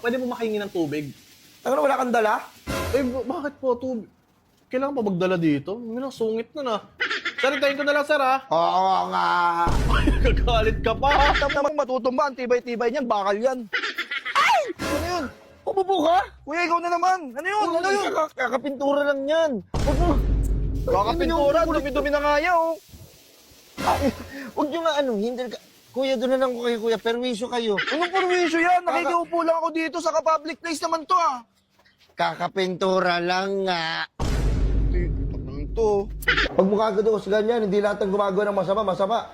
Pwede mo makahingi ng tubig? Ano, wala kang dala? Eh, bakit po tubig? Kailangan pa magdala dito? May sungit na na. Sir, hintayin ko na lang, sir, ha? Oo nga. Gagalit ka pa. Tama mo matutumba, ang tibay-tibay niyan, bakal yan. Ay! Ano yun? Pupupo ka? Kuya, ikaw na naman. Ano yun? Ano yun? Kakapintura lang yan. Huwag mo. Kakapintura, dumi-dumi na nga yan, oh. Huwag nyo nga ano, hindi ka... Kuya, doon na lang ko kayo, kuya. Perwisyo kayo. Anong perwisyo yan? Nakikiupo lang ako dito sa public place naman to, ah. Kakapintura lang nga. Ano to? Pag mukha ka doon ganyan, hindi lahat ng gumagawa ng masama.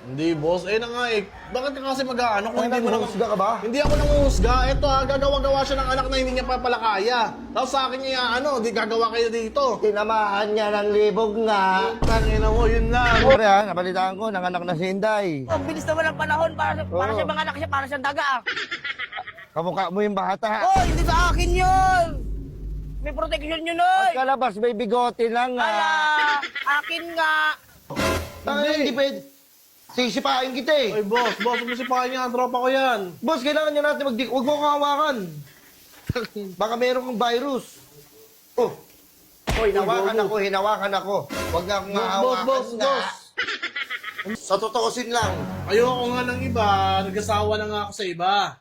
Hindi, boss. Eh na nga eh. Bakit ka kasi mag-ano kung hindi mo naman... Nanguhusga ka ba? Hindi ako nanguhusga. Eto ha, gagawa-gawa siya ng anak na hindi niya pa pala kaya. Tapos sa akin niya, di gagawa kayo dito. Tinamaan niya ng libog nga. Tangina mo, yun lang. Siyempre ha, nabalitaan ko, nanganak na si Inday. Ang bilis naman ng panahon para siya mga anak siya, para siyang daga. Kamukha mo yung bata. Oh, hindi sa akin yun! May protection yun, oy! Pagkalabas, may bigote lang nga. Ala, akin nga! Hindi pwede. Sisipain kita eh. Oy, boss, huwag mo sipahin niya. Tropa ko yan. Boss, kailangan nyo natin huwag mo kang hawakan. Baka meron kang virus. Oh, hinawakan ako. Huwag na akong hawakan Boss. Sa totoosin lang, Ayoko nga ng iba. Nag-asawa na nga ako sa iba.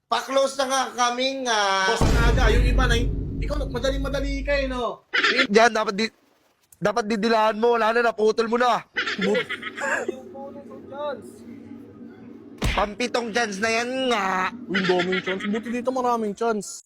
pa-close na nga kami nga. Boss, ang aga. Yung iba na ikaw, madali ka eh, no? Yan, dapat didilaan mo. Wala na, naputol mo na. Pampitong chance na yan nga. Uy, daming chance. Buti dito maraming chance.